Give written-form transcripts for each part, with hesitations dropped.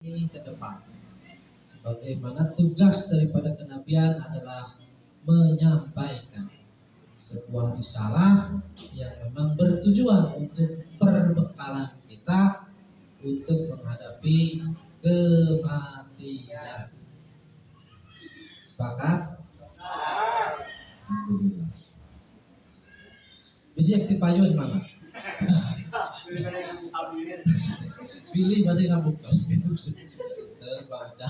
ini ke depan. Sebagaimana tugas daripada kenabian adalah menyampaikan sebuah risalah yang memang bertujuan untuk perbekalan kita untuk menghadapi kematian. Sepakat? Alhamdulillah. Bisa aktif payung mana? Pilih pada rambut kos. Sebaca.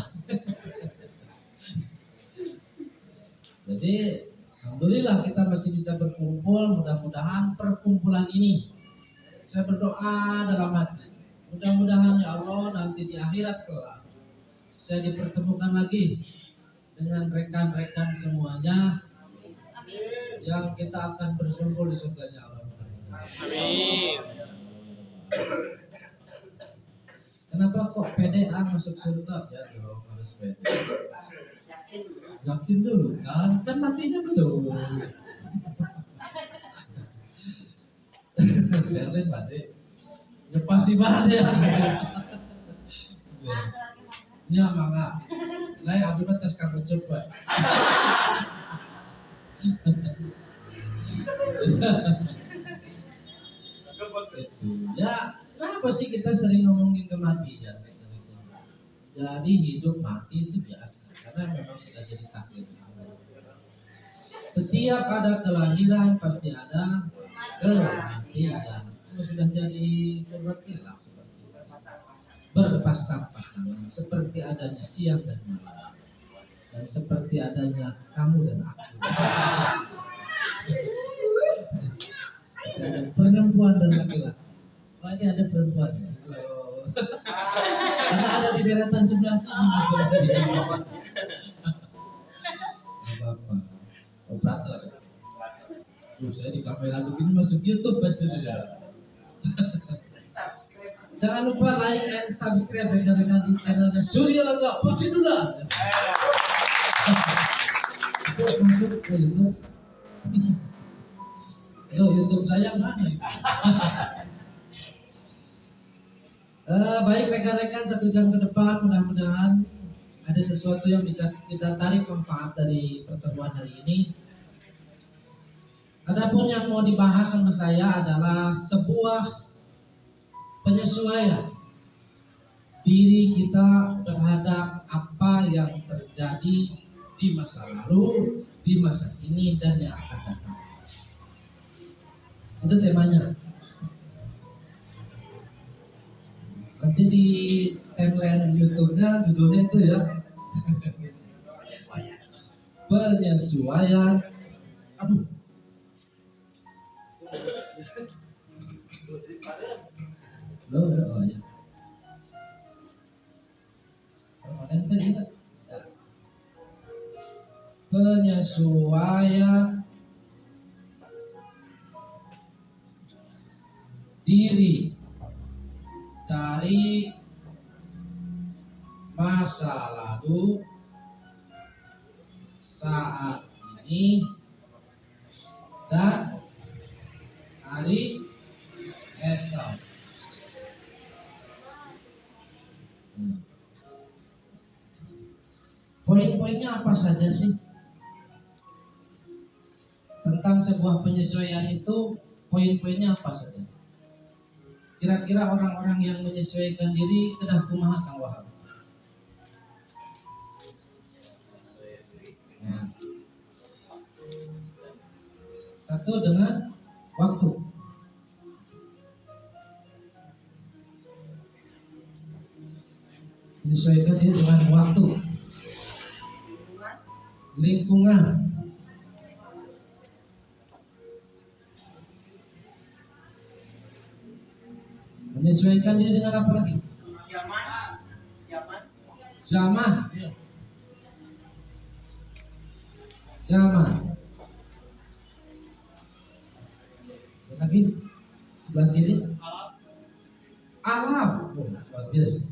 Jadi alhamdulillah kita masih bisa berkumpul. Mudah-mudahan perkumpulan ini, saya berdoa dalam hati, mudah-mudahan ya Allah nanti di akhirat kelak saya dipertemukan lagi dengan rekan-rekan semuanya. Yang kita akan berkumpul di surganya Allah. Amin. Kenapa kok PDA masuk surga? Ya dong, harus pede. Yakin dulu kan matinya belum. Kalian mati. Ya pasti banget ya. Ya mangga. Lai abi batas kamu coba. Ya, kenapa sih kita sering ngomongin kematian? Jadi hidup mati itu biasa, karena memang sudah jadi takdir. Setiap ada kelahiran pasti ada kematian. Itu sudah jadi berartilah berpasang-pasangan, seperti adanya siang dan malam, dan seperti adanya kamu dan aku. Seperti ada perempuan dan laki-laki. Oh, ini ada perempuan. Halo. Karena ada di deretan sebelah sini. Apa-apa. Operator. Saya di kamera begini masuk YouTube pasti tidak. Jangan lupa like and subscribe rekan-rekan di channelnya Surya Laga Pakidula. Masuk ke YouTube. YouTube saya mana itu? Baik rekan-rekan, 1 jam ke depan mudah-mudahan ada sesuatu yang bisa kita tarik manfaat dari pertemuan hari ini. Adapun yang mau dibahas sama saya adalah sebuah penyesuaian diri kita terhadap apa yang terjadi di masa lalu, di masa kini, dan yang akan datang. Itu temanya. Nanti di timeline YouTube-nya judulnya itu ya. Penyesuaian. Aduh. Oh ya. Penyesuaian diri dari masa lalu, saat ini, dan hari esok. Poin-poinnya apa saja sih? Tentang sebuah penyesuaian itu, poin-poinnya apa saja? Kira-kira orang-orang yang menyesuaikan diri kedah kumaha Kang Wahab? Nah. Satu, dengan waktu. Menyesuaikan diri dengan waktu. Lingkungan. Menyesuaikan diri dengan apa lagi? Zaman. Zaman. Lagi sebelah kiri. Alam. Oh, luar biasa.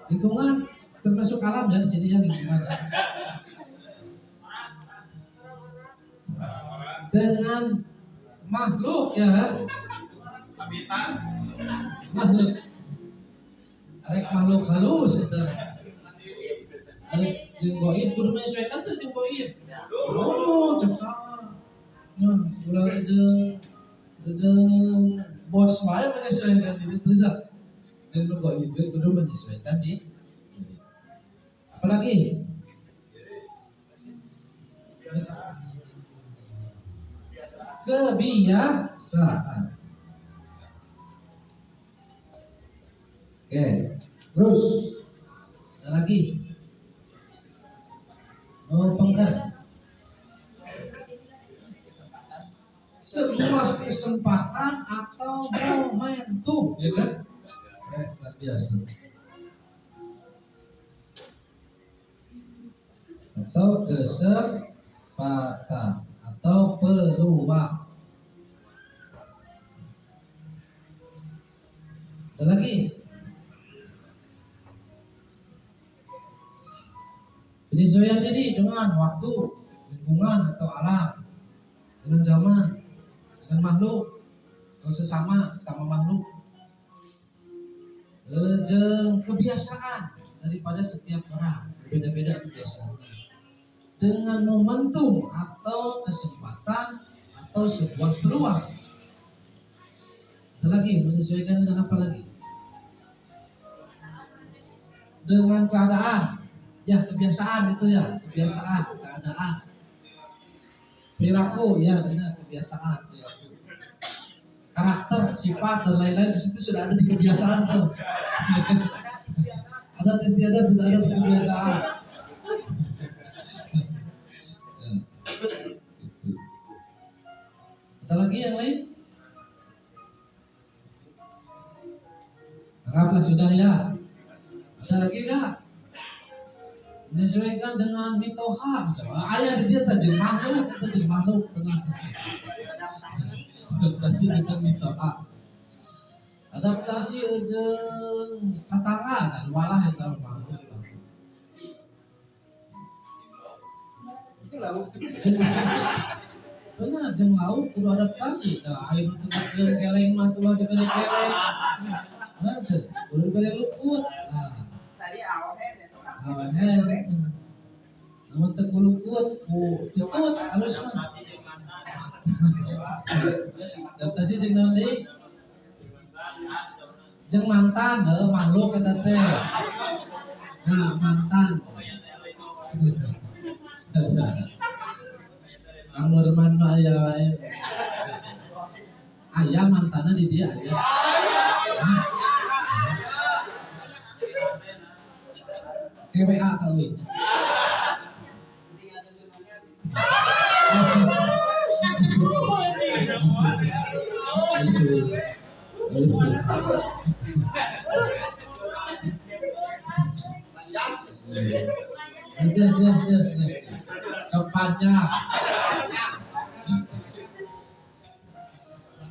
Lingkungan termasuk alam ya, di sini ya lingkungan. Dengan makhluk ya. Makhluk. Arek makhluk halus itu. Arek jeung goib kudu menyesuaikan tuh jeung goib. Oh, cek saha. Nah, ulah jeung bos wae menyesuaikan diri itu dah. Jeung goib kudu menyesuaikan diri. Apalagi kebiasaan. Oke, terus ada lagi. Pengker. Sebuah kesempatan atau momentum, ya kan? Luar biasa. Atau kesempatan atau peluang. Ada lagi. Penyesuaian diri dengan waktu, lingkungan atau alam, dengan zaman, dengan makhluk, atau sesama makhluk. Jeung kebiasaan daripada setiap orang, berbeda-beda kebiasaannya. Dengan momentum atau kesempatan atau sebuah peluang. Ada lagi, menyesuaikan dengan apa lagi? Dengan keadaan. Ya, kebiasaan itu ya, kebiasaan, keadaan. Perilaku, ya benar, kebiasaan. Karakter, sifat, dan lain-lain di situ sudah ada di kebiasaan tuh. Adat istiadat sudah ada di kebiasaan. Ada lagi yang lain? Anggaplah sudah ya. Ada lagi enggak? Menyesuaikan dengan mitoha misalnya. Ayah dia tajam makhluk dengan adaptasi dengan mitoha. Adaptasi jeung tatangga salualah eta makhluk. Benar jeung lauk kudu adaptasi. Nah, air teu keleng mah tuh diberi keleng. Nah, kudu diberi luput. Nah, tadi awalnya namun tekulukut ku tutut halus mah adaptasi jeung naon deui jeung mantan makhluk eta teh nah mantan Kang Nurman mah aya wae aya mantana di dia aya KWA kawin. Sepanjang.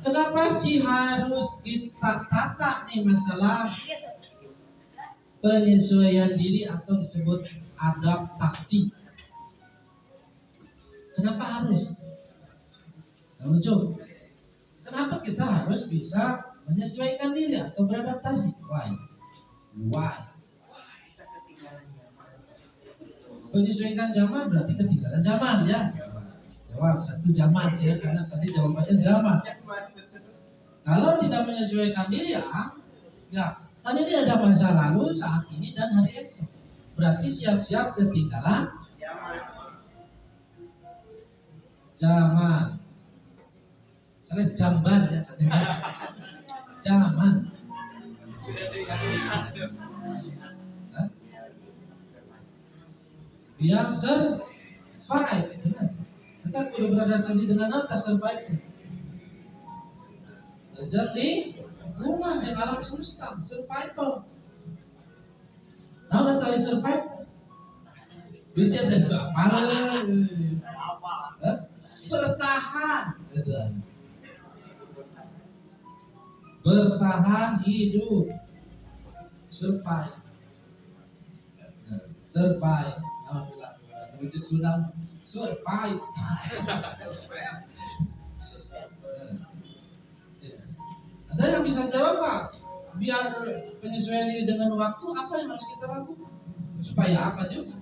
Kenapa sih harus kita tata nih masalah penyesuaian diri atau disebut adaptasi? Kenapa harus? Lucu. Kenapa kita harus bisa menyesuaikan diri atau beradaptasi? Why? Menyesuaikan zaman berarti ketinggalan zaman ya. Jawab satu zaman ya, karena tadi jawabannya zaman. Kalau tidak menyesuaikan diri ya kan ini ada masa lalu, saat ini, dan hari esok. Berarti siap-siap ketinggalan zaman. Sampai jamban ya, zaman. Biar survive, benar. Kita perlu beradaptasi dengan apa survive? Jadi lingkungan yang alam semesta, survival. Tahu nggak tahu survive? Bisa deh apa? Bertahan, bertahan hidup, survive, survive. Alhamdulillah, wujud sudah survive. Ada yang bisa jawab Pak? biar penyesuaian diri dengan waktu, apa yang harus kita lakukan? Supaya apa juga?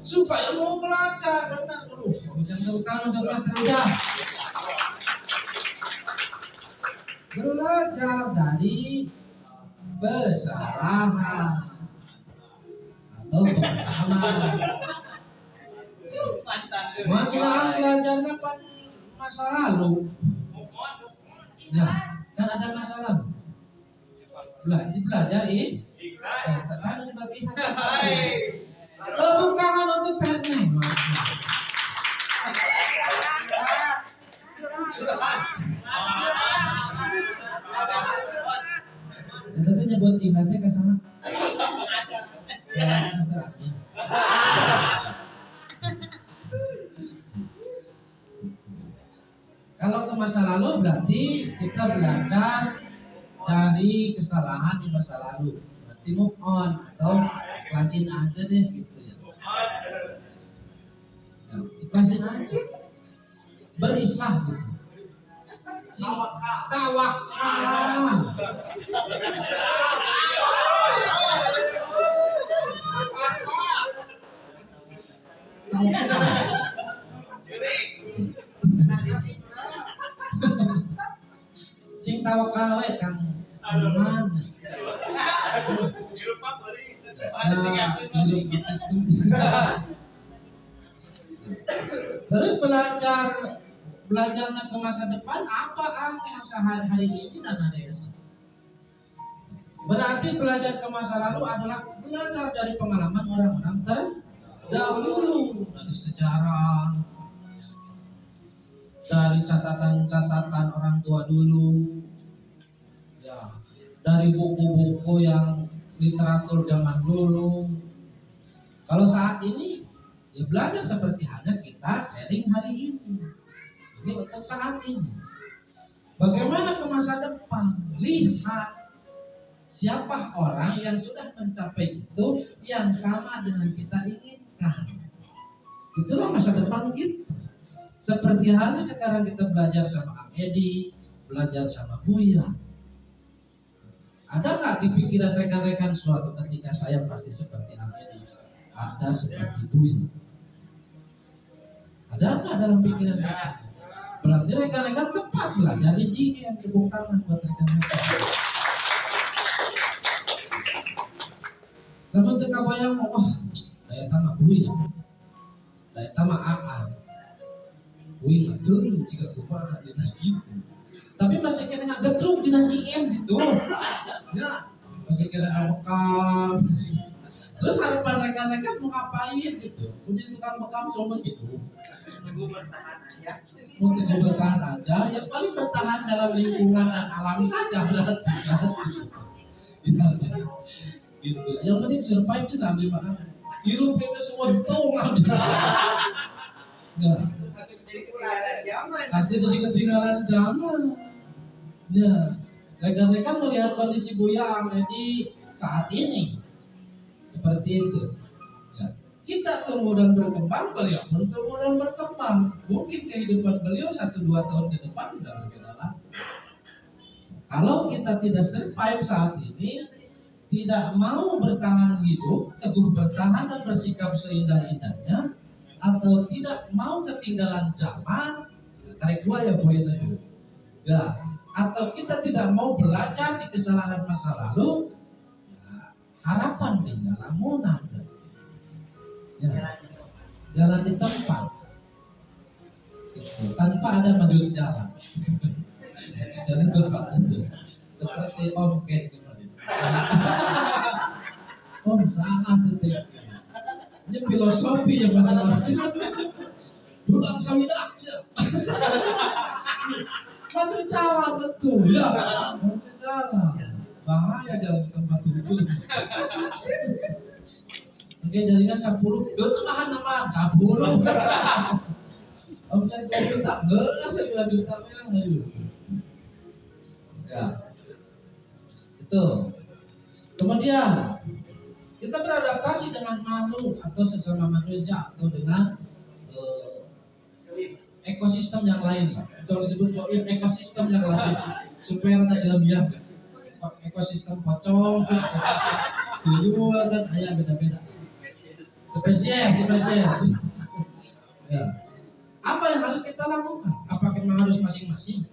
Supaya mau belajar, benar. Yang terutama udah belajar dari kesalahan atau pengalaman. Masalah belajarnya pada masa lalu. Ya, kan ada masa lalu. Belajar ini. Kan bagi bukan untuk teknik. Tapi nyebut ikhlasnya ke sana. Ya, masalahnya. Kalau ke masa lalu berarti kita belajar dari kesalahan di masa lalu. Berarti move on atau ikhlasin aja deh gitu ya. Ya, ikhlasin aja. Berislah gitu. Tawakal. Sing tawakal we Kang Aman. Terus belajarnya ke masa depan apa yang sehari-hari ini dan ada esok. Berarti belajar ke masa lalu adalah belajar dari pengalaman orang-orang terdahulu, dari sejarah, dari catatan-catatan orang tua dulu, ya, dari buku-buku yang literatur zaman dulu. Kalau saat ini, ya belajar seperti halnya kita sharing hari ini. Ini untuk saat ini. Bagaimana ke masa depan? Lihat siapa orang yang sudah mencapai itu yang sama dengan kita inginkan. Itulah masa depan kita. Seperti halnya sekarang kita belajar sama Ang Edi, belajar sama Buya. Ada nggak di pikiran rekan-rekan suatu ketika saya pasti seperti Ang Edi, ada seperti Buya? Ada nggak dalam pikiran rekan? Berarti rekan-rekan tepat belajar di JGM. Tepuk tangan buat rekan-rekan. Kamu teka bayang, wah, daya tambah Buya, daya tambah AA. Wih, ngeteling jika kumaha di nasi itu. Tapi masih kena nggak getruk di nasi gitu. Ya, masih kena bekam. Terus harapan rekan-rekan mau ngapain gitu? Punya tukang bekam sama gitu. Mau bertahan aja. Yang paling bertahan dalam lingkungan dan alam saja berarti. Gitu. Yang penting survive itu ambil makan. Hirup itu semua tungan. Nah. Artinya jadi ketinggalan zaman. Ya, rekan-rekan melihat kondisi Buya Ang Edi saat ini seperti itu. Ya. Kita tumbuh dan berkembang, beliau pun tumbuh dan berkembang. Mungkin kehidupan beliau 1-2 tahun ke depan sudah berbeda lagi. Kalau kita tidak survive saat ini, tidak mau bertahan hidup, teguh bertahan dan bersikap seindah-indahnya, atau tidak mau ketinggalan zaman, tarik dua ya poin itu. Ya, atau kita tidak mau belajar di kesalahan masa lalu, ya, harapan tinggal lamunan. Ya, jalan di tempat, gitu, tanpa ada maju jalan. Jalan tempat itu, seperti Om Ken kemarin. Om salah itu. Ini filosofi yang masalah. Bukan sawidak sih. Maju cara betul ya. Maju cara. Bahaya jalan tempat itu. Oke, jaringan 10. Doakan nama 10. Omset 2 juta. Enggak, 9 juta ya. Itu. Kemudian kita beradaptasi dengan makhluk atau sesama manusia atau dengan ekosistem yang lain. Itu disebut ekosistem yang lain supaya tak ilmiah. Ekosistem pocong, tuyul kan ayah beda-beda. Spesies. Ya. Apa yang harus kita lakukan? Apakah memang harus masing-masing?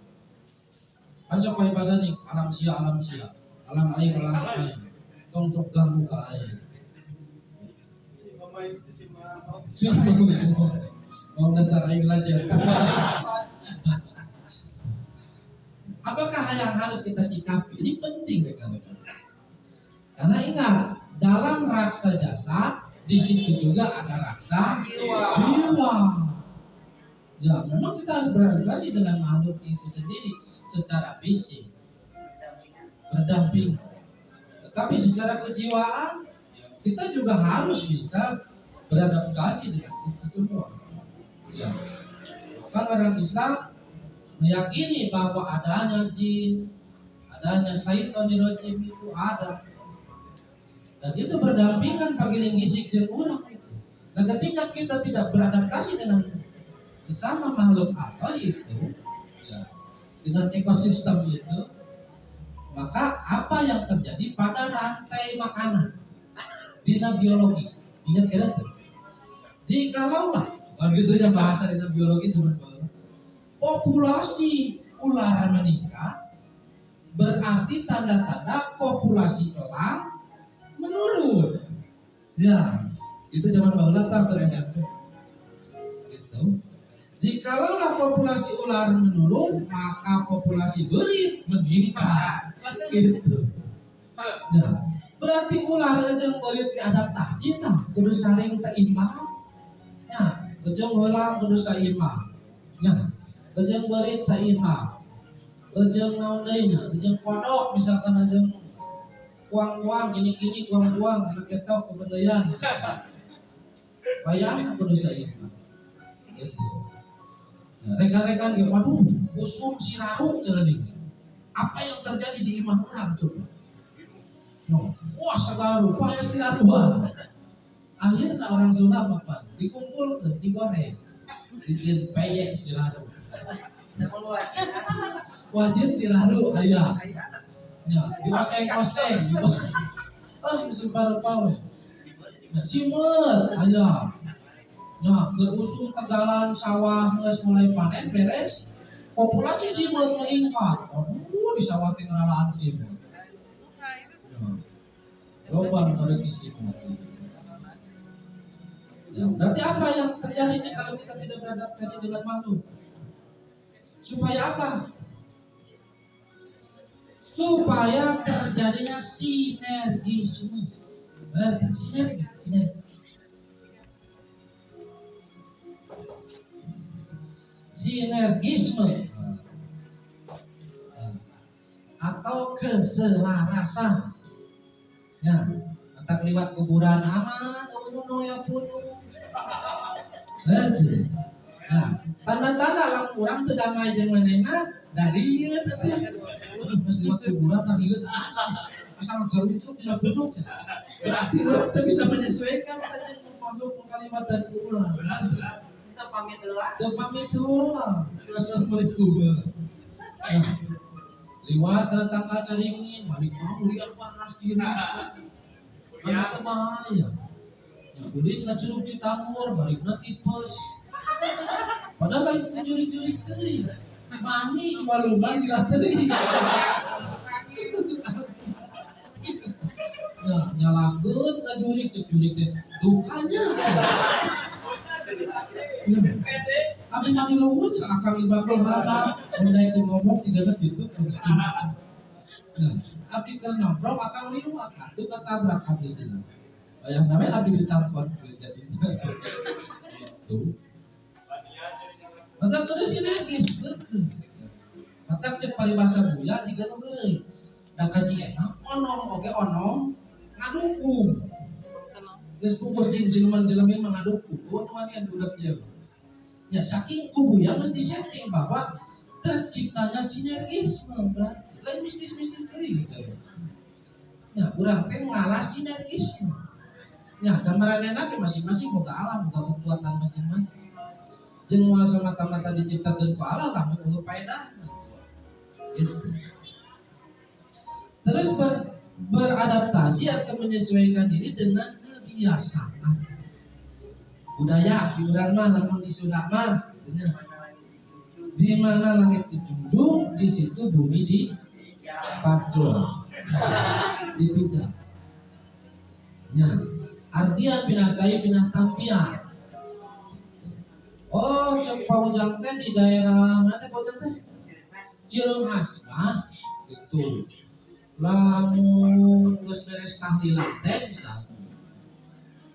Harus apa bahasa nih? Alam sia, alam air. Tong sok ganggu ke air. Semua. Mau datang air aja. Apakah yang harus kita sikapi? Ini penting rekan-rekan. Karena ingat, dalam raksa jasad di situ juga ada raksa jiwa. Ya, memang kita harus berinteraksi dengan makhluk itu sendiri secara fisik, berdamping. Tetapi secara kejiwaan, kita juga harus bisa beradaptasi dengan itu semua. Ya, kan orang Islam meyakini bahwa adanya jin, adanya syaitonir rajim itu ada, dan itu berdampingan bagi lingisik jeung urang itu. Nah, ketika kita tidak beradaptasi dengan sesama makhluk apa itu, ya, dengan ekosistem itu, maka apa yang terjadi pada rantai makanan dina biologi? Ingat kira tuh. Jikalau gitu ya bahasa dina biologi cuma populasi ular meningkat, berarti tanda-tanda populasi elang menurun. Ya, itu zaman baheula tah SMP. Gitu. Jikalau populasi ular menurun, maka populasi berit meningkat. Gitu. Nah, berarti ular jeung berit diadaptasi tah kudu saling seimbang. Ya, jeung heula kudu seimbang. Nah, jeung berit seimbang. Jeung naon deui nya, jeung kodok misalkan jeung kuang-kuang gini-gini kuang-kuang ketok kebedayan. Bayang kudu seimbang. Gitu. Nah, rekan-rekan ya, waduh, usum siraru ceuleuh. Apa yang terjadi di imah orang coba? No. Wah, segala rupa ya siraruan. Akhirnya orang Sunda apa? Dikumpulkan, digoreng, dijin peyek siraru. Wajib siraru ayah. Ya, dioseng-oseng. Separuh-paruh. Nah, simut ayah. Nah, berusung tegalan sawah mulai panen beres, populasi simut meningkat. Di sawah teh ngaralaan simut. Loba dari simut. Ya, berarti apa yang terjadi ini kalau kita tidak beradaptasi dengan makhluk? Supaya apa? Supaya terjadinya sinergisme. Benar, sinergi. Sinergisme atau keselarasan. Ya, tak lewat kuburan aman, uno ya puno. Nah, tanda-tanda lang kurang teu damai jeung manehna dari ieu teh. Pas lewat kuburan dari ieu asal garucuk dina bunuk. Berarti orang teh bisa menyesuaikan jeung makhluk kalimat dan kuburan. Pamit heula. Assalamualaikum. Liwat tetangga caringin, balik mau lihat panas diri. Mana teh bahaya. Ya kulit ngacurug Citamur, balikna tipes. Padahal lain mencuri-curi teuing. Mani balungan dilah teuing. Nah, nyalahkeun ka jurig, cek jurig teh dukanya. Abi mani luhur akang ibakul rada, mulai itu ngomong tidak gitu. Nah, abi keur nongkrong akang liwat, atuh ketabrak abi cenah. Yang namanya abi ditampon jadi itu. Mata terus sinergis, mata cek paribasa buya jiga nu heureui. Da kaji eta onom oge onom ngadukung. Geus kubur jin jelema-jelema ngadukung, tuan yang budak ieu. Ya saking kubuya mesti disetting bahwa terciptanya sinergisme, berarti lain mistis-mistis deui gitu. Ya, urang teh ngalah sinergisme. Ya, gambaran enak masing-masing boga alam, boga kekuatan masing-masing. Jeung moal semata-mata diciptakeun ku Allah lamun eueuh faedah. Gitu. Terus beradaptasi atau menyesuaikan diri dengan kebiasaan budaya di urang mah lamun di Sunda mah di mana langit dijunjung di situ bumi dipacul dipijak. Ya, artian pindah cai pindah tampian. Oh, cek paujang teh di daerah mana teh paujang teh? Cireunghas, nah, gitu. Lamun geus beres tahlilan teh misalnya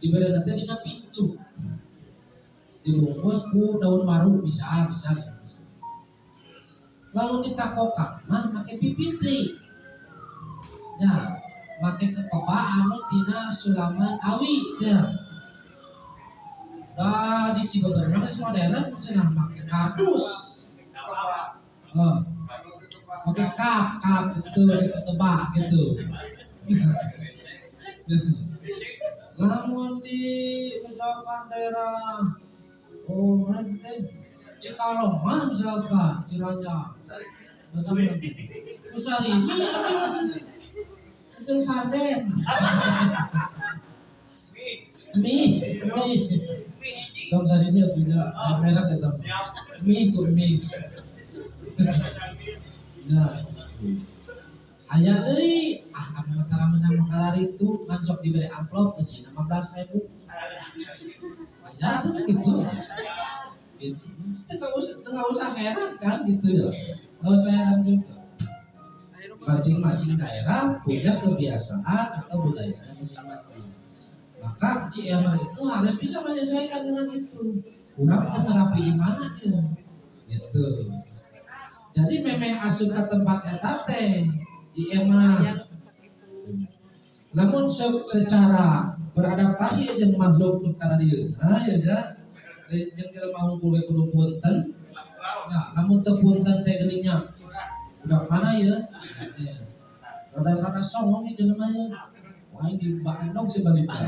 dibere teh dina pincu. Dibungkus ku daun waru misal. Lamun ditakokak mah make pipitri. Ya, make kekeba anu tina sulaman awi ya. Da di Cibeber mah geus modern cenah make kardus. Pakai kap gitu, pakai ketebak gitu. Lamun di misalkan daerah mana teh Cikalong mah misalkan Ciranjang, Nusari itu sarden, mie, dong sarinya tidak merah tetap mie. Nah, aya deui anu matara menang kalari itu kan sok diberi amplop eusi 15.000. Aya tuh gitu. Gitu. Enggak usah heran kan gitu ya. Enggak usah heran juga. Masing-masing daerah punya kebiasaan atau budayanya masing-masing. Maka CMR itu harus bisa menyesuaikan dengan itu. Kurang terapi di mana ya? Gitu. Jadi memang asup ke tempat eta teh CMR. Namun secara beradaptasi aja makhluk perkara dia. Nah ya dah. Yang kita mau kuliah kudu punten. Ya, namun teu punten teh geningnya. Udah mana ya? Rada-rada songong ieu jelema ya. Wah di bandong si balita.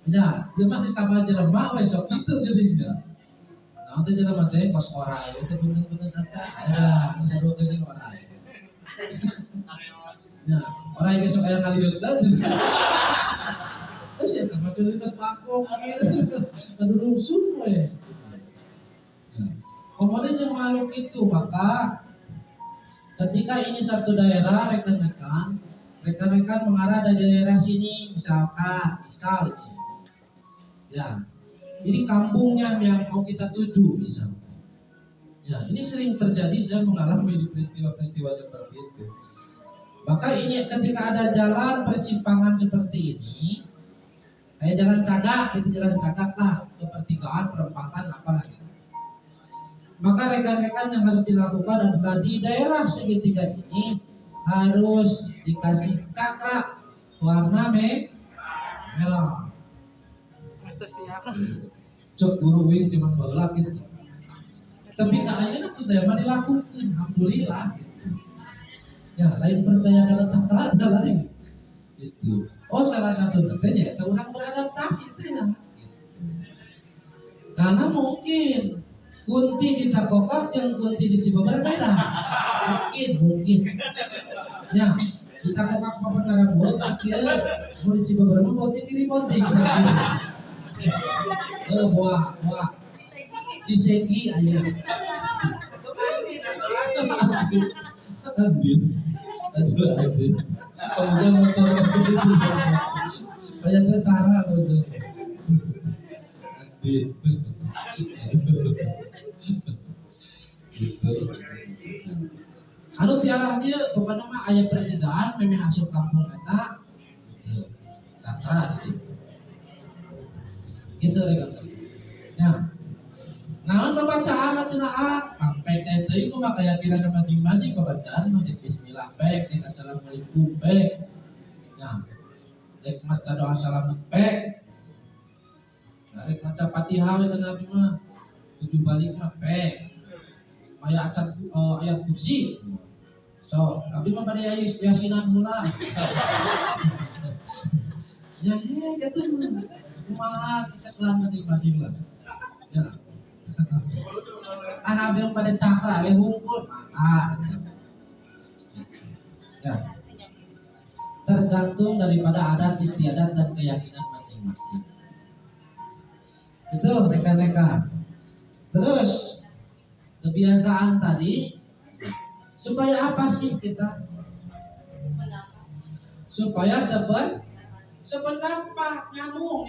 Ya, dia masih sama jelema we sok kitu geuning. Nah, itu jelema teh kos orai itu punten-punten aca. Ya, saru geuning orai. Nah, orai geus sok aya ngalieur teh. Terus ya sama dulu pas pakong gitu, aduh rusuh we. Kemudian yang makhluk itu maka ketika ini satu daerah rekan-rekan mengarah dari daerah sini misal ya ini kampungnya yang mau kita tuju misalnya. Ya ini sering terjadi saya mengalami di peristiwa-peristiwa seperti itu. Maka ini ketika ada jalan persimpangan seperti ini. Kayak jalan cagak lah, ke pertigaan, perempatan, apalah gitu. Maka rekan-rekan yang harus dilakukan adalah di daerah segitiga ini harus dikasih cakra warna merah. Cok guru wing cuma bagelap gitu. Tapi kayaknya aku saya mah dilakukan, alhamdulillah. Gitu. Ya lain percaya karena cakra ada lain. Gitu. Oh salah satu katanya orang beradaptasi itu ya. Karena mungkin Kunti di Takokak yang Kunti di Cibeber beda. Mungkin. Ya, di Takokak papan Karambut akhirnya mau di Cibeber mah Kunti diri bonding. Buah. Di Segi aja. Aduh. Kerja motor kayak tentara betul. Gitu. Anu tiara dia pokoknya mah aya pertigaan memang asup kampung eta cakra gitu rekan. Ya. Naon pembacaan cenah sampai teh teuing mah keyakinan masing-masing pembacaan mah bismillah baik dek assalamualaikum baik. Nah, dek maca doa salam baik. Nah, dek maca Fatihah cenah abi mah tujuh balik mah baik. Ayat kursi. So, abi mah bade yasinan heula. Ya gitu mah. Kumaha ceklan masing-masing lah. Ya. Anak bilang pada cakra, hungkul. Ya. Tergantung daripada adat istiadat dan keyakinan masing-masing. Itu rekan-rekan. Terus kebiasaan tadi supaya apa sih kita? Supaya sependapat nyambung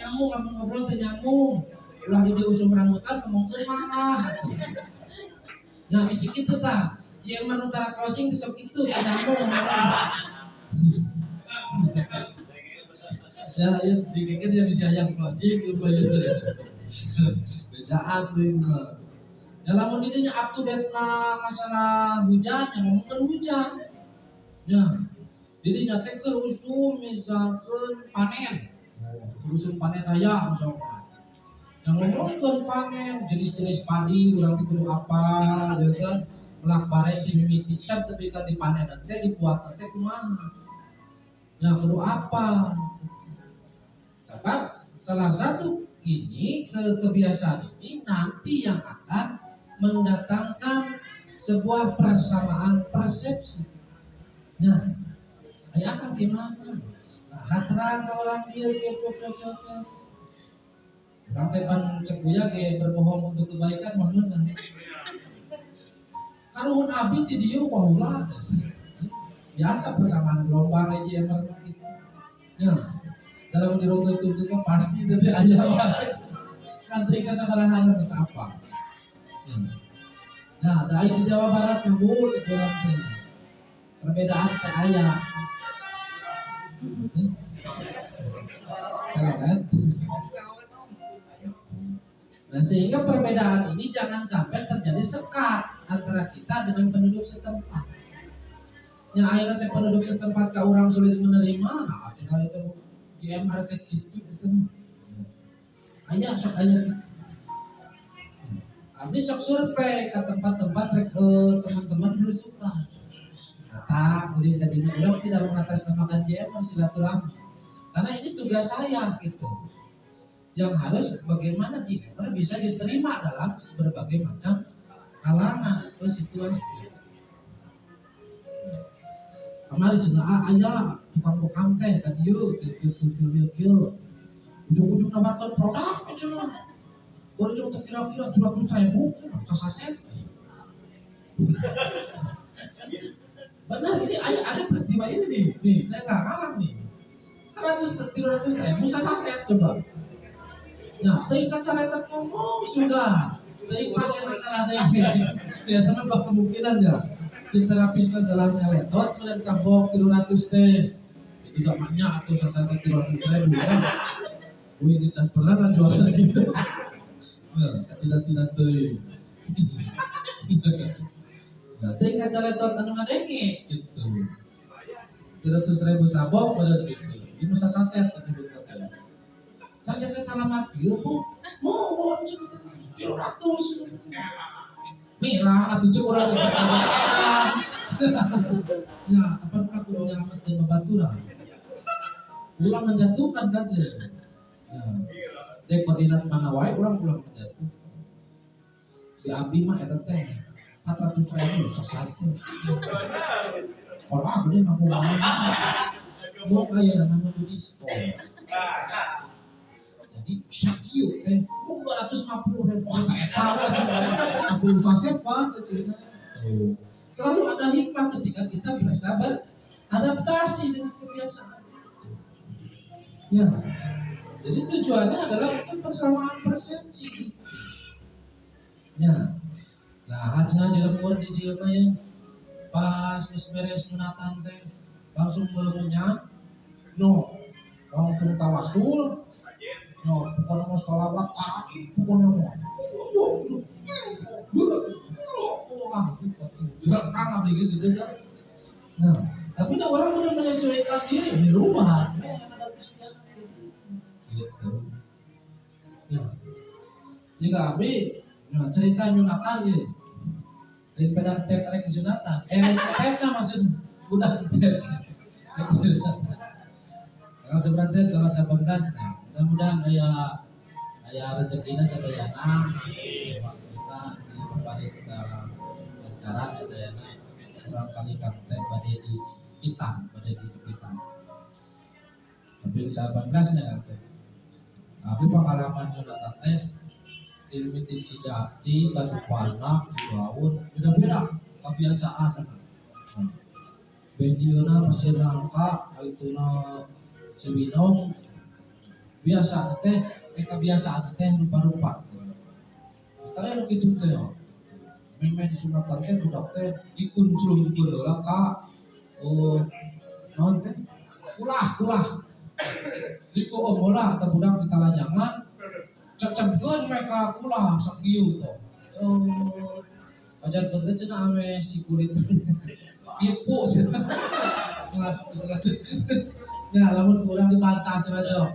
ngobrol teh nyambung. Ulah di usum rambutan ngomong ke mana gitu. Nah bisi gitu ta. Yang menutara closing besok itu nyambung. Ya dipikir dia bisa yang closing lupa itu. Bejaan lima. Ya lamun ini up to date lah masalah hujan yang ngomongkan hujan. Ya. Jadi nyata kerusum misalkan panen, kerusum panen raya misalkan. Yang ngomongkan panen jenis-jenis padi, orang itu perlu apa, gitu kan? Melak pare dimimiti cap tapi kan dipanen nanti dibuat nanti kumaha. Yang perlu apa? Sebab salah satu ini kebiasaan ini nanti yang akan mendatangkan sebuah persamaan persepsi. Nah, ayah akan gimana? Hatrang orang dia orang tepan cekuya ke berbohong untuk kebaikan mana? Karuhun abdi di dia bahulah. Biasa persamaan gelombang aja yang gitu. Ya, dalam dirogo itu kan pasti tapi ayah nanti ke sabarahan atau apa? Nah, dari di Jawa Barat bu sekurang perbedaan teh ayah. Kan? Nah, sehingga perbedaan ini jangan sampai terjadi sekat antara kita dengan penduduk setempat. Yang akhirnya penduduk setempat ke orang sulit menerima, nah kita itu di MRT gitu. Ayah sok ayah gitu. Habis sok survei ke tempat-tempat teman-teman belusukan. Kata, kemudian tadinya orang tidak mengatasnamakan JMR silaturahmi. Karena ini tugas saya gitu. Yang harus bagaimana JMR bisa diterima dalam berbagai macam kalangan atau situasi. Kemarin cenah ayah tukang teh kan yuk ujung-ujung nabarkan produk cenah. Ujung kira-kira 200.000 sasaset. Benar ini ada peristiwa ini nih saya nggak kalah nih. 300.000 sasaset coba. Nah, tadi kan saya ngomong juga. Tadi pasien salah deh. Ya, sama kok kemungkinan ya. Si terapis kan salahnya letot, kemudian sabok 300 teh. Itu gak banyak atau sasaran 300.000 ya. Wih, kita pernah kan jual segitu. Nah, kecil-kecilan tuh. Nah, tadi kan letot anu ngadenge gitu. 300.000 sabok pada gitu. Ini masa saset gitu. Saya salah mati, bu. Mohon, 300. Mirah, atau curang ke ya, apakah aku menyelamatkan babaturan? Pulang menjatuhkan kaca. Ya, dek koordinat mana wae, pulang menjatuhkan. Di abdi mah eta teh 400.000 sasase. Orang abdi mah kumaha? Mau aya namanya diskon. Jadi sakit kan, 250.000 wah saya tahu aja 60 saset pak selalu ada hikmah ketika kita bisa beradaptasi dengan kebiasaan ya. Jadi tujuannya adalah untuk persamaan persepsi ya. Nah hajna dilempur di dia ya pas beres sunatan teh langsung mengunyah no langsung tawasul. No, bukan mau sholawat lagi, bukan mau. Direkam begitu kan. Nah, tapi tak orang sudah menyesuaikan diri di rumah. Yang ada Kristen gitu. Ya. Jika Abi cerita Yunatan ya. Daripada tep rek sunatan. Tepna maksud budak tep. Kalau sebenarnya kalau 18 mudah-mudahan kayak aya rezekina sadayana waktu Ustaz di bade kita acara sadayana urang kali teh bade di sekitar tapi 18 nya teh tapi pengalaman datang teh timiti Cidati Kadupanak Cibaun beda-beda kebiasaan Bediona Pasir Langka Aituna Cibinong biasa teh kebiasaan teh rupa-rupa kita gitu teh memang disunahkan teh budak teh dikunclungkeun heula ka naon teh kulah diku omola atau budak di talajangan cecebkeun mereka kulah sakieu teh ajar teh cenah ame si kulit tipu cenah ya lamun urang dibantah cenah so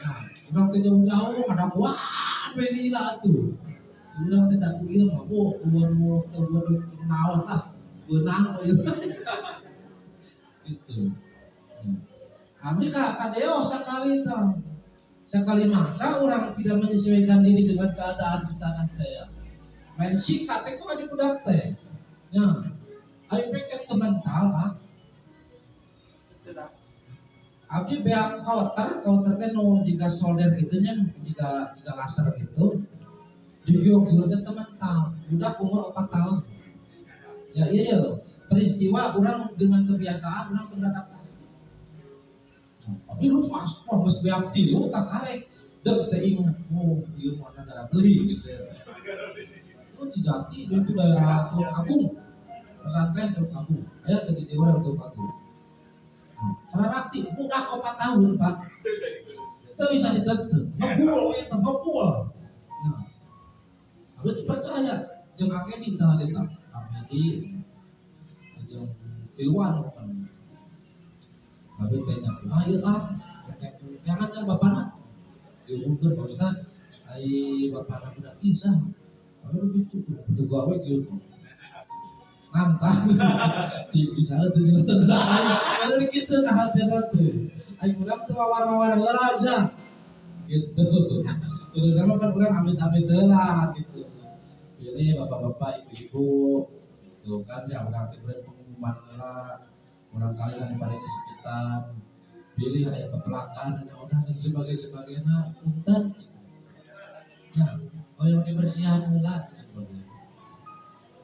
nah urang teh jauh-jauh ada buah belila tuh urang teh da ieu mah bu ueur naon lah beunang gitu. Abdi kadeo sakali tah. Sekali masa orang tidak menyesuaikan diri dengan keadaan di sana teh. Main sikat teh kok di budak teh. Ya. Ayo peket ke mental ah. Abdi beak kauter teh nu jika solder gitu nya jika laser gitu. Di Yogyo teh mental. Budak umur 4 tahun. Ya iya loh. Peristiwa orang dengan kebiasaan orang beradaptasi. Tapi lu pas beak tilu tak karek dek teh ingat ieu mah negara beli gitu ya. Cijati itu daerah Tulung Agung. Pesantren Tulung Agung. Aya teh di urang Tulung Agung. Sararati budak 4 tahun, Pak. Teu bisa diteuteung. Ngebul eta ngebul. Nah, harus dipercaya jeung akeh tah eta. Abdi jeung tiluan kan. Abi tanya, ayo jangan can bapana. Diumumkeun Pak Ustaz, ai bapana budak insah. Kalau begitu, udah gawe gitu. Nantang, cik bisa tuh di tendang. Kalau gitu nah hati-hati tuh. Ayo urang tuh wawar-wawar heula aja. Gitu. Terutama kan urang amit-amit heula gitu. Pilih bapak-bapak, ibu-ibu. Tuh kan ya urang teh pengumuman heula. Orang kali yang pada di sekitar pilih ayat pepelakan dan sebagainya punten ya yang kebersihan ulah sebagainya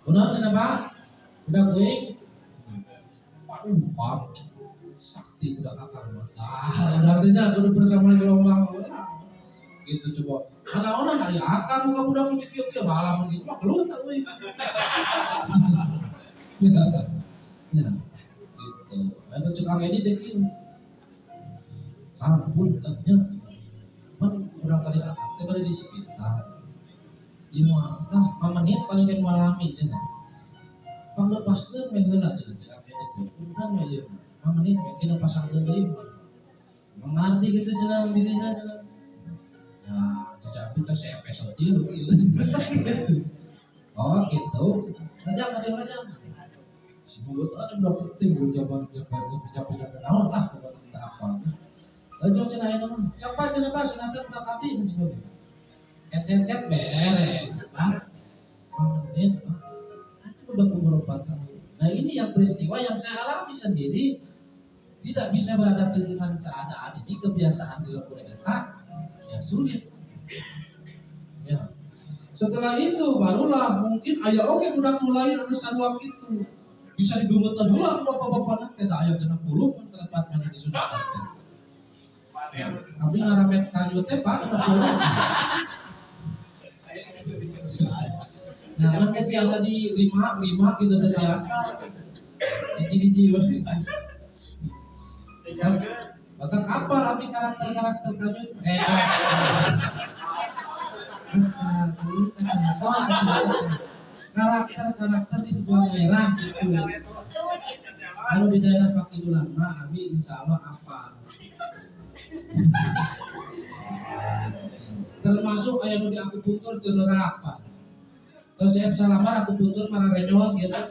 benar kenapa udah kuing pak sakti udah akang udah artinya kudu bersama gelombang gitu coba orang hari akang kamu udah punya kieu malam gitu mah keluar tak kuing ya ada cekang ini jadi ampun katanya kan kurang kali akak teh di sekitar ieu mah menit paling yang malami cenah pang lepaskeun we heula cenah cekang ini punten we ieu menit we kena pasangkeun deui mengarti gitu cenah dirinya cenah ya cacapi teh sepes tilu ieu oh gitu ngajak si mulut ada udah penting jaman naon lah kita apa lanjut cenah aya mah siapa cenah Pak sunatan udah kabdi masih cet beres Pak menit udah umur 4 tahun nah ini yang peristiwa yang saya alami sendiri tidak bisa beradaptasi dengan keadaan ini kebiasaan di luar eta ya sulit ya setelah itu barulah mungkin aya oke budak mulai anu saruang itu bisa digemetan heula bapak-bapak teh da aya 60 mun telepat mana disunatan teh. Ya, abdi ngaramet kayu teh Pak 60. Nah, kan biasa di 5 gitu teh biasa. Hiji-hiji we. Batak apa tapi karakter kayu karakter di sebuah daerah gitu. Kalau di daerah Pakidulan mah abi insya Allah apa? Termasuk ayah nu di aku putur ke neraka. Terus saya salamar aku putur marah renyol gitu.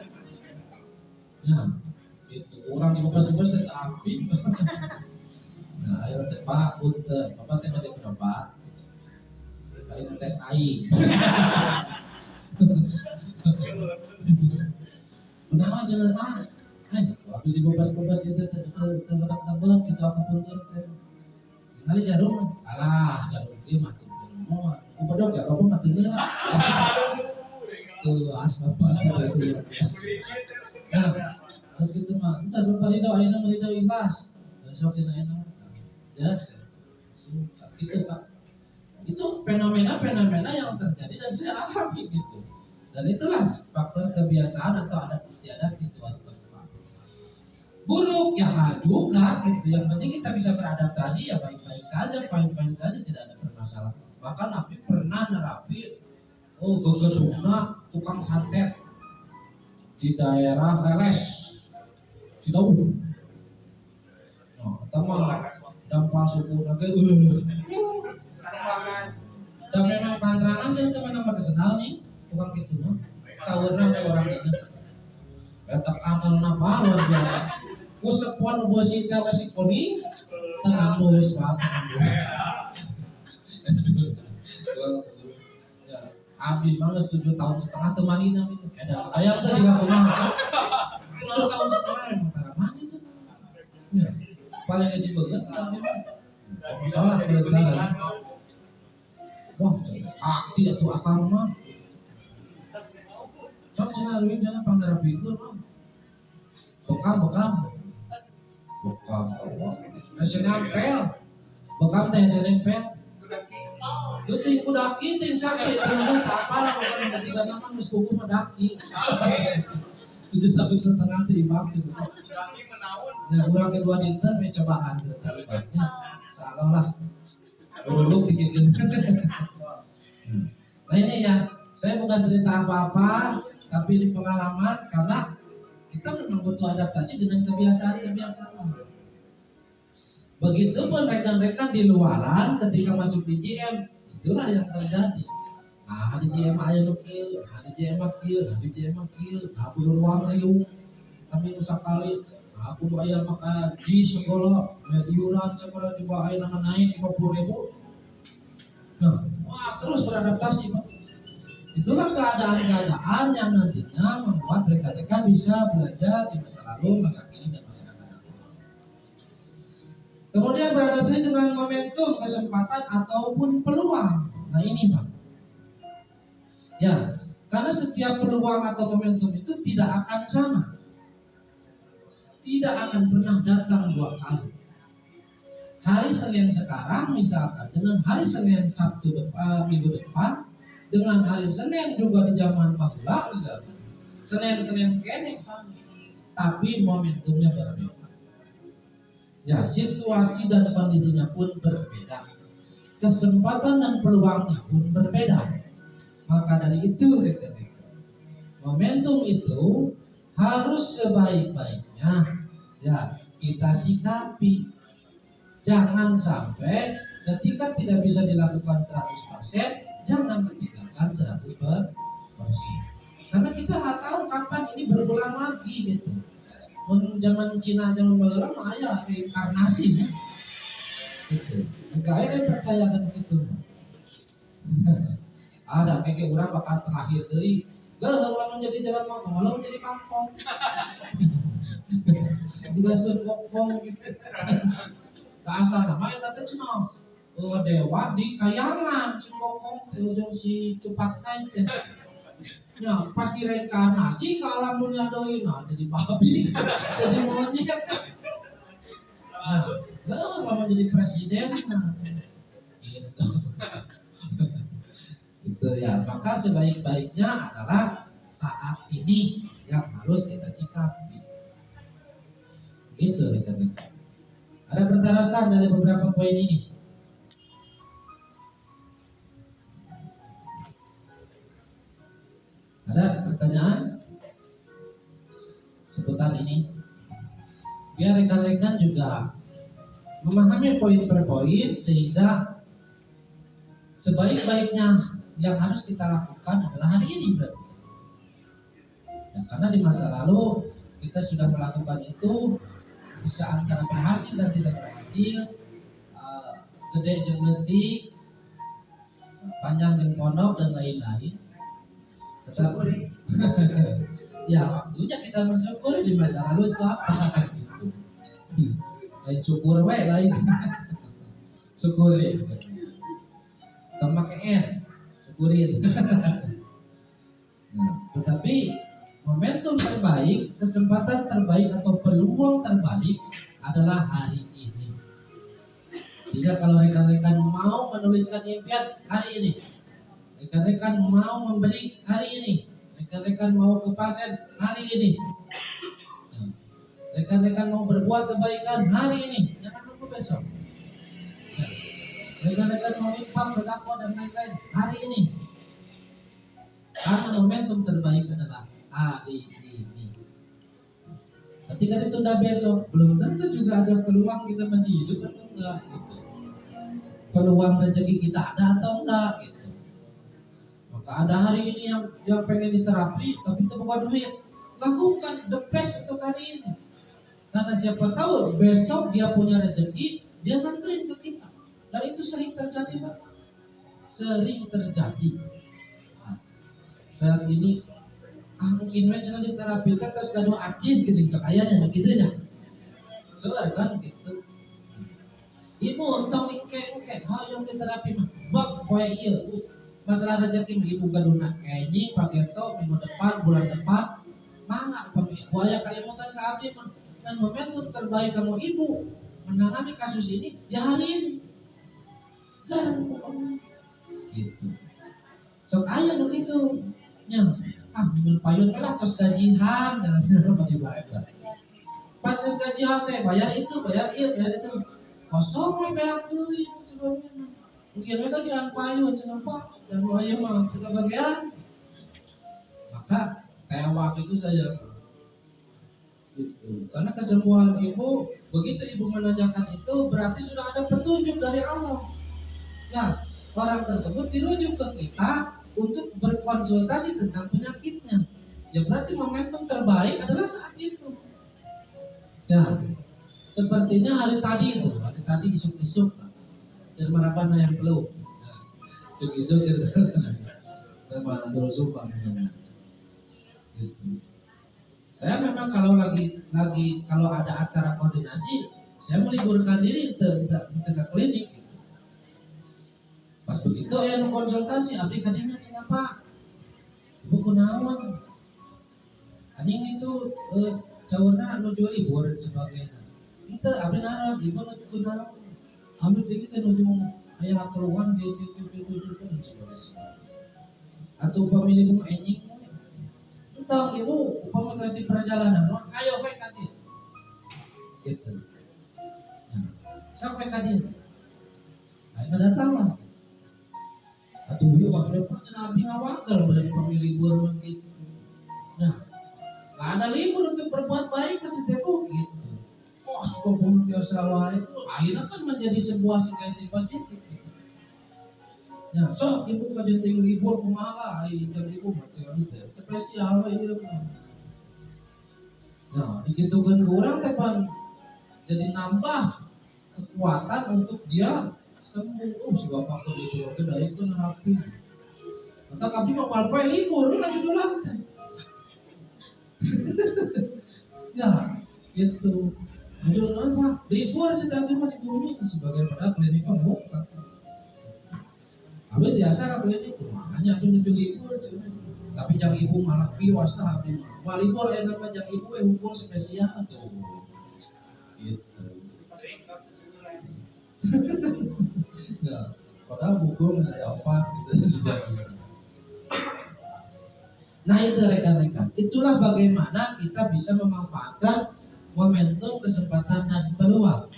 Ya, itu orang di bebas teh api. Nah, ayo teh Pak punten, Bapak teh bade pendapat. kali ngetes aing. Kenapa jalan waktu di bebas gitu tempat gitu aku puntur teh. Kali jarum, alah jarum dia mati mau. Aku bedok ya, aku mati nira. Tuh asbab itu. Nah, terus gitu mah, entar bapak ridho, ayeuna ridho ikhlas. Besok dina enak. Ya, gitu Pak. Itu fenomena-fenomena yang terjadi dan saya alami gitu. Dan itulah faktor kebiasaan atau adat istiadat di suatu tempat. Buruk ya juga gitu. Yang penting kita bisa beradaptasi ya baik-baik saja, fine-fine saja, tidak ada permasalahan. Bahkan Nabi pernah nerapi gegedugna tukang santet di daerah Leles, Cidahu. Nah, pertama dampak suku nage dan memang pantrangan saya teman yang kenal nih tukang gitu mah sahurna kayak orang ini eta kanal napa luar biasa ku sepuan bosita masih koni tenang mulus pak ya abi mah 7 tahun setengah temanina gitu ada ayam teh juga kumaha 7 tahun setengah emang taraman itu ya paling kasih banget tapi sholat berentaran wah akti atau akal mah sok cenah leuwih cenah panggara figur mah bekam asa nempel bekam teh asa nempel leutik ku daki ting sakit teh apalah bukan ketiga nama geus kuku mah daki 7 tahun setengah teh imam gitu ya urang kedua dinten we cobaan ibaratnya salah lah uluk dikit. Nah ini ya, saya bukan cerita apa-apa, tapi ini pengalaman karena kita memang butuh adaptasi dengan kebiasaan-kebiasaan. Begitupun rekan-rekan di luaran ketika masuk di GM, itulah yang terjadi. Nah, di GM aya nu kieu, di GM kieu, di GM kieu, nah kudu ruang riung. Kami usakali, nah kudu aya maka di sekolah, iuran sekolah coba aya naik 50.000. Nah, wah terus beradaptasi Pak. Itulah keadaan-keadaan yang nantinya membuat rekan-rekan bisa belajar di masa lalu, masa kini, dan masa akan datang. Kemudian beradaptasi dengan momentum, kesempatan, ataupun peluang. Nah ini Pak. Ya, karena setiap peluang atau momentum itu tidak akan sama. Tidak akan pernah datang 2 kali. Hari Senin sekarang misalkan dengan hari Senin Sabtu minggu depan dengan hari Senin juga di zaman bahula misalkan Senin kene sama tapi momentumnya berbeda ya situasi dan kondisinya pun berbeda kesempatan dan peluangnya pun berbeda maka dari itu rekan-rekan momentum itu harus sebaik-baiknya ya kita sikapi. Jangan sampai ketika tidak bisa dilakukan 100%, jangan ditinggalkan 100%. Karena kita nggak tahu kapan ini berulang lagi gitu. Zaman Cina zaman baheula mah aya reinkarnasi gitu. Enggak ada yang percayakan begitu. Ada kayak orang bakal terakhir deui. Lah menjadi jalan malah menjadi kangkong. Juga sun kokong gitu. Asal nama eta teh cenah dewa di kayangan si kokong teh ujung si cupat teh ya pas direinkarnasi ke alam dunia deui nah jadi babi jadi monyet nah lama jadi presiden gitu itu ya maka sebaik-baiknya adalah saat ini yang harus kita sikapi gitu rekan-rekan. Ada pertarasan dari beberapa poin ini. Ada pertanyaan seputar ini? Biar rekan-rekan juga memahami poin per poin sehingga sebaik-baiknya yang harus kita lakukan adalah hari ini berarti. Ya, karena di masa lalu kita sudah melakukan itu bisa antara berhasil dan tidak berhasil, gede jeung leutik, panjang jeung pondok dan lain-lain. Tetapi ya waktunya kita bersyukur di masa lalu itu apa gitu. Lain syukur we lain. Syukuri. Tambah ke N, syukurin. Nah, tetapi momentum terbaik, kesempatan terbaik atau peluang terbaik adalah hari ini. Sehingga kalau rekan-rekan mau menuliskan impian hari ini, rekan-rekan mau memberi hari ini, rekan-rekan mau ke pasien hari ini, rekan-rekan mau berbuat kebaikan hari ini, jangan nunggu besok. Rekan-rekan mau infak, sedekah dan lain-lain hari ini. Karena momentum terbaik adalah hari ini. Ketika ditunda besok, belum tentu juga ada peluang kita masih hidup atau enggak gitu. Peluang rezeki kita ada atau enggak gitu. Maka ada hari ini yang pengen diterapi tapi itu bukan duit. Lakukan the best untuk hari ini. Karena siapa tahu besok dia punya rezeki, dia nganterin ke kita. Dan itu sering terjadi, Pak. Sering terjadi. Nah, saat ini mungkin macam diterapi kan terus kado acis gitu sekayanya begitu ya. Soal kan gitu. Ibu untung dikek yang diterapi mah. Bak koe ieu. Masalah rezeki ibu gaduna kenyi pakai to minggu depan bulan depan mangga pakai ibu aya kaimutan ka abdi mah. Dan momentum terbaik kamu ibu menangani kasus ini ya hari ini. Dan gitu. Sok aya nu kitu. Nya, minggu payun lah tos gajian dan bagi bahasa. Pas tos gajian teh bayar itu, bayar itu. Kosong we beak deui sebagainya. Mungkin mereka gajian payun cenapa dan aya mah kita bagian. Maka kayak waktu itu saya gitu. Karena kesembuhan ibu, begitu ibu menanyakan itu berarti sudah ada petunjuk dari Allah. Ya, orang tersebut dirujuk ke kita untuk berkonsultasi tentang penyakitnya. Ya berarti momentum terbaik adalah saat itu. Ya, sepertinya hari tadi isuk-isuk dan mana yang peluk. Isuk-isuk gitu. Dan mana sumpah. Gitu. Saya memang kalau kalau ada acara koordinasi, saya meliburkan diri ke klinik. Gitu. Pas begitu yang konsultasi, abdi kadangnya cina Pak, ibu kunaon, anjing itu caurna nuju libur dan sebagainya. Itu abdi nara, ibu nuju kunaon, abdi kita nuju ayah keluhan gitu dan sebagainya. Atau pemilik rumah anjing, entah ibu upama ganti perjalanan, ayo baik ganti, gitu. Sampai kadi, akhirnya datanglah. Atau dia waktu itu nabi ngawakal dari pemilik libur gitu. Nah, nggak ada libur untuk berbuat baik kan setiap gitu. Oh, kebun tiosawah itu akhirnya kan menjadi sebuah sugesti positif. Gitu. Nah, so ibu kajenting libur kumaha, jam ibu macam itu spesial ini. Nah, begitu kan orang tepan jadi nambah kekuatan untuk dia sembuh. Si bapak tuh itu udah itu nerapi. Maka kami mau palpai libur, lu kan jualan. Ya, gitu. Jualan apa? Libur sedang di bumi sebagai pada klinik pembuka. Abi biasa kan klinik, hanya abi libur. Tapi jangan ibu malah piwas lah abi. Wah libur enak aja ibu hukum spesial tuh. Gitu. Ya, padahal buku saya opat gitu sudah. Nah itu rekan-rekan, itulah bagaimana kita bisa memanfaatkan momentum, kesempatan dan peluang.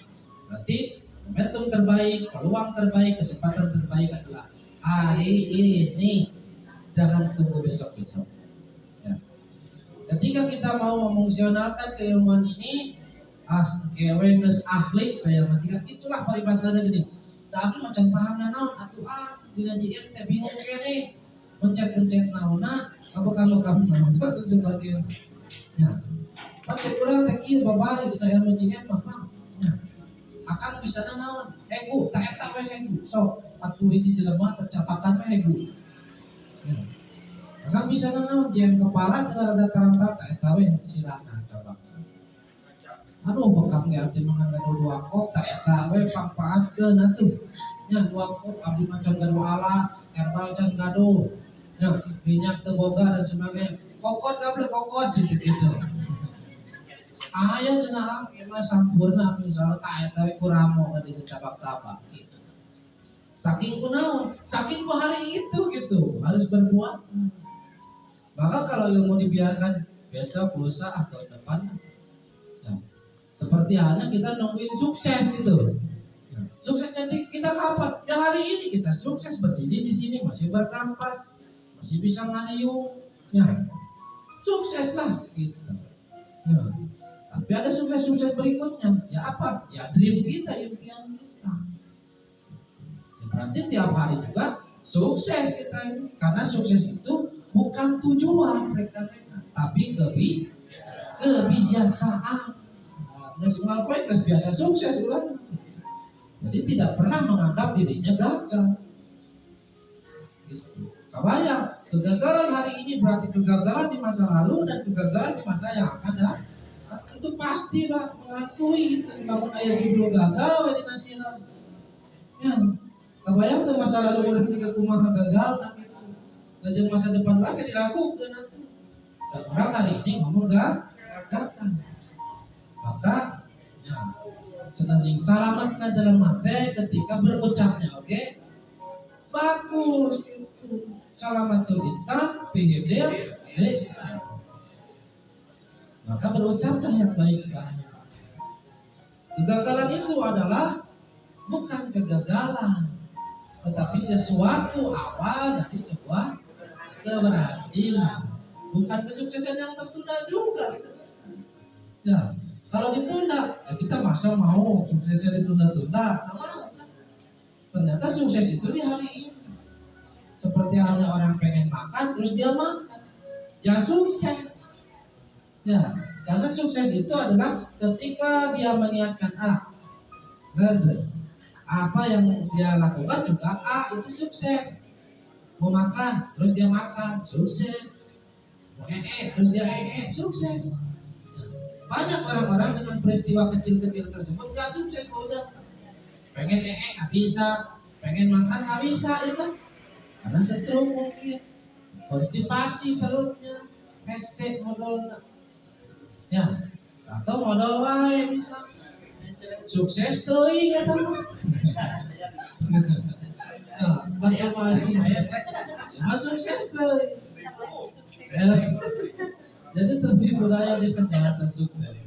Berarti momentum terbaik, peluang terbaik, kesempatan terbaik adalah hari ini. Jangan tunggu besok-besok. Ya. Ketika kita mau memfungsionalkan keilmuan ini, awareness ahli saya matikan itulah paribasana gini. Tapi macam paham naon atuh dina JM teh bingung kene. Mencet-mencet naonna apa kamu naon sebagai ya. Macam urang teh kieu babari dina ilmu JM mah. Ya. Akan bisa naon? Bu, tak eta we bu. So, atuh hiji jelema tercapakan mah hegu. Maka bisa naon jeng kepala cenah rada tarang-tarang eta we silahna coba. Aduh bekam ge abdi mah ngadu dua kop ta eta we pangpaatkeun atuh. Nya dua kop abdi mah can gaduh alat, herbal can gaduh. Nya minyak teu boga dan sebagainya. Kokot gablek kokot gitu. Aya cenah mah sampurna misalnya ta eta we kuramo ka dieu cabak-cabak gitu. Saking kunaon? Saking ku hari itu gitu, harus berbuat. Maka kalau ilmu dibiarkan besok, lusa atau depan, ya, seperti halnya kita nungguin sukses gitu. Ya, sukses jadi kita kapan? Ya hari ini kita sukses berdiri di sini masih bernafas, masih bisa ngayuh, ya sukses lah gitu. Ya. Tapi ada sukses-sukses berikutnya, ya apa? Ya dream kita, impian kita. Ya, berarti tiap hari juga sukses kita ini, karena sukses itu bukan tujuan mereka, tapi kebiasaan. Nah, semua poin biasa sukses ulang. Jadi tidak pernah menganggap dirinya gagal. Gitu. Kabayang, kegagalan hari ini berarti kegagalan di masa lalu dan kegagalan di masa yang akan datang. Itu pasti lah mengakui itu. Namun ayat judul gagal di nasional. Ya, kabayang ke masa lalu mulai ketika kumaha gagal nanti. Dan masa depan lagi dilakukan nanti. Dan orang hari ini ngomong gagal. Maka ya, senanding salamatna dalam mate ketika berucapnya, oke? Bagus itu. Salamatul insan PGD desa. Maka berucaplah yang baik-baik. Kegagalan itu adalah bukan kegagalan, tetapi sesuatu awal dari sebuah keberhasilan, bukan kesuksesan yang tertunda juga. Ya, kalau ditunda, ya kita masa mau suksesnya ditunda-tunda? Ternyata sukses itu di hari ini. Seperti halnya orang pengen makan, terus dia makan, ya sukses. Ya, karena sukses itu adalah ketika dia meniatkan apa yang dia lakukan juga itu sukses. Mau makan, terus dia makan, sukses. Mau terus dia sukses. Banyak orang-orang dengan peristiwa kecil-kecil tersebut gak sukses, udah. Pengen gak bisa, pengen makan gak bisa, ya kan? Karena setrum mungkin, konstipasi perutnya, pesek modalnya, ya, atau modal wae bisa. Sukses teuing eta mah. Nah, baca masih. Sukses teuing. Jadi tertipu daya di bahasa sukses.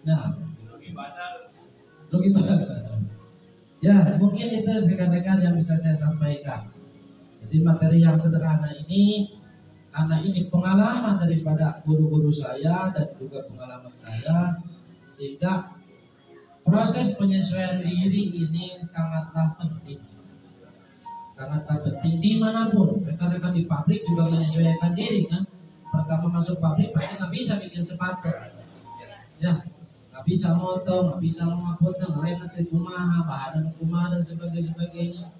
Nah, lo gimana? Ya, mungkin itu rekan-rekan yang bisa saya sampaikan. Jadi materi yang sederhana ini, karena ini pengalaman daripada guru-guru saya dan juga pengalaman saya, sehingga proses penyesuaian diri ini sangatlah penting. Sangatlah penting dimanapun. Rekan-rekan di pabrik juga menyesuaikan diri kan. Pertama masuk pabrik pasti nggak bisa bikin sepatu, ya nggak bisa moto, nggak bisa mengapotnya, mereka kumaha, bahan kumaha dan sebagainya.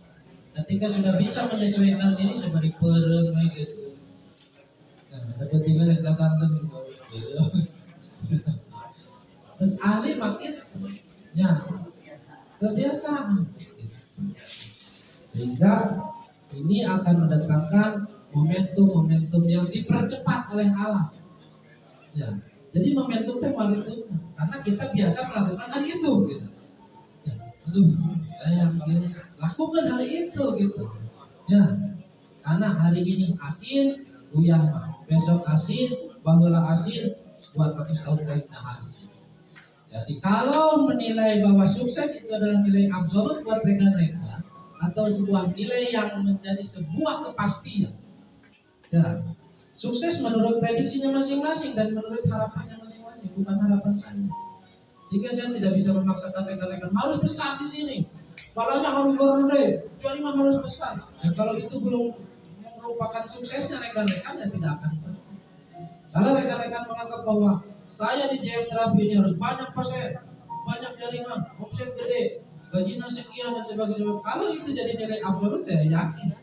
Ketika sudah bisa menyesuaikan diri seperti perem gitu, nah dapat tinggal sudah kangen gitu. Terus ahli makin, ya kebiasaan, sehingga ini akan mendatangkan momentum-momentum yang dipercepat oleh alam. Ya, jadi momentum itu karena kita biasa melakukan hal itu. Gitu. Ya, aduh, saya gini, lakukan hal itu gitu. Ya, karena hari ini asin, uyah besok asin, baheula asin, 200 tahun lagi asin. Jadi kalau menilai bahwa sukses itu adalah nilai absolut buat rekan-rekan atau sebuah nilai yang menjadi sebuah kepastian. Ya, sukses menurut prediksinya masing-masing dan menurut harapannya masing-masing, bukan harapan saya. Sehingga saya tidak bisa memaksakan rekan-rekan harus besar di sini, palanya harus gede, jaringan harus besar. Ya kalau itu belum merupakan suksesnya rekan-rekan, ya tidak akan. Kalau rekan-rekan menganggap bahwa saya di JM Terapi ini harus banyak pasien, banyak jaringan, omset gede, gajinya sekian dan sebagainya. sebagainya. Kalau itu jadi nilai absolut, saya yakin,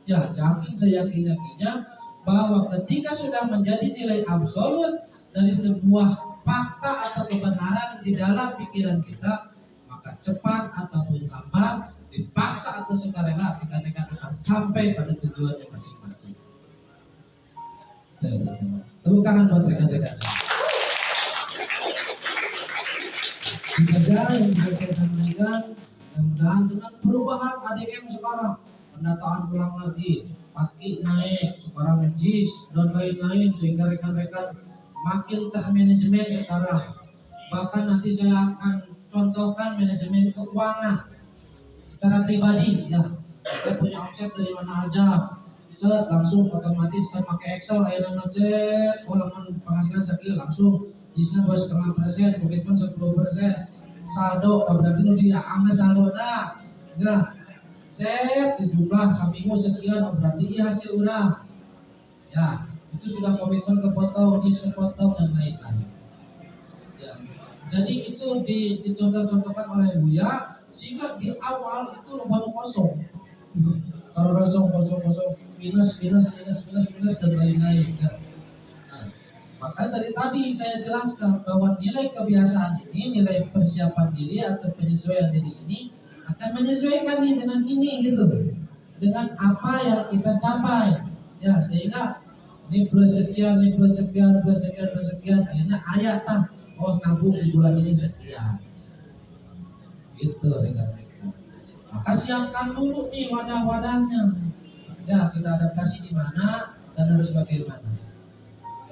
ya yakin, saya yakinnya bahwa ketika sudah menjadi nilai absolut dari sebuah fakta atau kebenaran di dalam pikiran kita, maka cepat ataupun lambat, dipaksa atau sukarela, rekan-rekan akan sampai pada tujuannya masing-masing. Tepuk tangan buat rekan-rekan saya. Itu saja yang bisa saya sampaikan. Mudah-mudahan dengan perubahan ADM sekarang, pendataan ulang lagi, paki naik, sekarang JIS dan lain-lain, sehingga rekan-rekan makin termanajemen sekarang. Bahkan nanti saya akan contohkan manajemen keuangan secara pribadi, ya. Saya punya omset dari mana aja, set langsung otomatis kan pakai Excel, akhirnya ngecek, walaupun penghasilan sekian langsung JIS-nya 2,5%, komitmen 10%, saldo, berarti nu dia amna saldo dah, ya. Cek dijumlah seminggu sekian, berarti iya hasil urang, ya. Itu sudah komitmen kepotong, JIS kepotong dan lain-lain. Ya. Jadi itu dicontoh-contohkan oleh Buya, sehingga di awal itu baru kosong. Kalau kosong, minus dan lain-lain. Ya. Nah, maka dari tadi saya jelaskan bahwa nilai kebiasaan ini, nilai persiapan diri atau penyesuaian diri ini akan menyesuaikan nih dengan ini gitu, dengan apa yang kita capai, ya, sehingga ini plus sekian, akhirnya ayat tak, oh nabung di bulan ini sekian, gitu rekan-rekan. Maka siapkan dulu nih wadah-wadahnya, ya, kita adaptasi di mana dan harus bagaimana.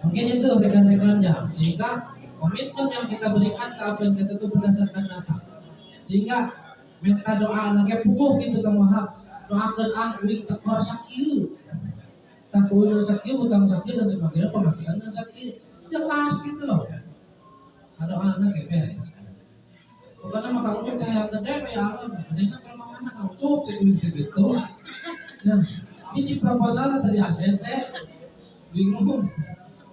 Mungkin itu rekan-rekannya, sehingga komitmen yang kita berikan ke apa yang kita itu berdasarkan data, sehingga minta doa lagi puguh gitu Kang Wahab, doakan angwing tekor sakieu, takut sakit, hutang sakit dan sebagainya, penghasilan dan sakit, jelas gitu loh. Ada anak kayak beres. Bukan mah kamu cek yang gede ya Allah, gedenya kalau mana kamu cek gitu. Nah, isi proposal dari ACC bingung.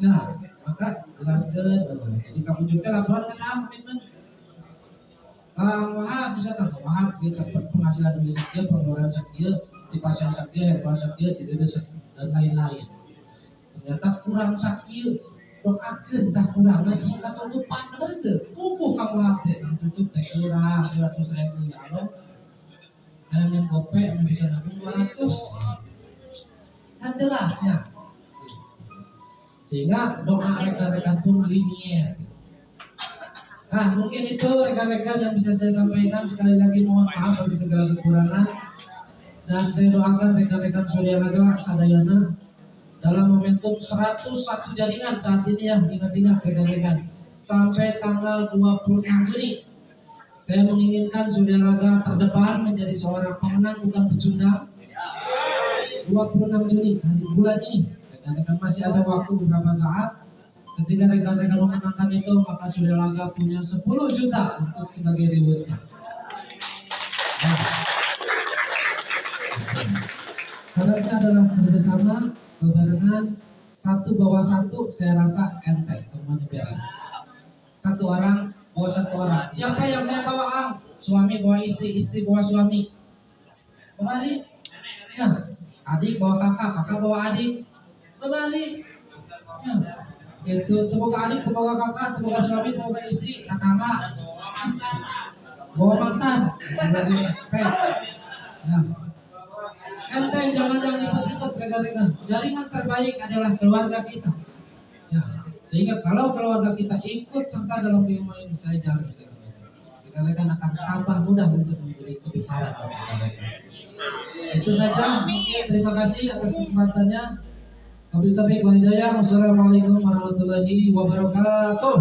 Nah, maka jelaskan. Jadi kamu juga laporan ke saya komitmen. Wahab bisa kan? Wahab kita penghasilan duit sekian, pengeluaran sekian, di pasien sekian, herbal sekian, tidak dan lain-lain. Ternyata kurang sekian, doakan tak kurang. Nah, jika tutupan bener ke, kukuh kamu hati, kamu tutup teh kurang 100.000 ya Allah. Yang gope bisa nabung 200, kan jelasnya. Sehingga doa rekan-rekan pun linier. Nah, mungkin itu rekan-rekan yang bisa saya sampaikan. Sekali lagi mohon maaf bagi segala kekurangan, dan saya doakan rekan-rekan Surya Laga Sadayana dalam momentum 101 jaringan saat ini, ya, ingat-ingat rekan-rekan, sampai tanggal 26 Juni saya menginginkan Surya Laga terdepan menjadi seorang pemenang, bukan pecundang. 26 Juni bulan ini, rekan-rekan masih ada waktu beberapa saat. Ketika rekan-rekan memenangkan itu, maka Surya Laga punya 10 juta untuk sebagai rewardnya. Nah, syaratnya adalah kerjasama, kebarengan, satu bawa satu, saya rasa enteng, semuanya beres. Satu orang bawa satu orang. Siapa yang saya bawa? Suami bawa istri, istri bawa suami. Kembali, ya, adik bawa kakak, kakak bawa adik. Kembali, ya. Itu temukan adik, temukan kakak, temukan suami, temukan istri, tetangga, bawa mantan, sebagai pet. Nah, enteng, jangan yang ribet-ribet rekan-rekan. Jaringan terbaik adalah keluarga kita. Ya, sehingga kalau keluarga kita ikut serta dalam keilmuan ini, saya jamin rekan-rekan akan tambah mudah untuk memberi kebesaran bagi rekan-rekan. Itu saja. Mungkin terima kasih atas kesempatannya. Wabillahi taufiq wal hidayah. Wassalamualaikum warahmatullahi wabarakatuh.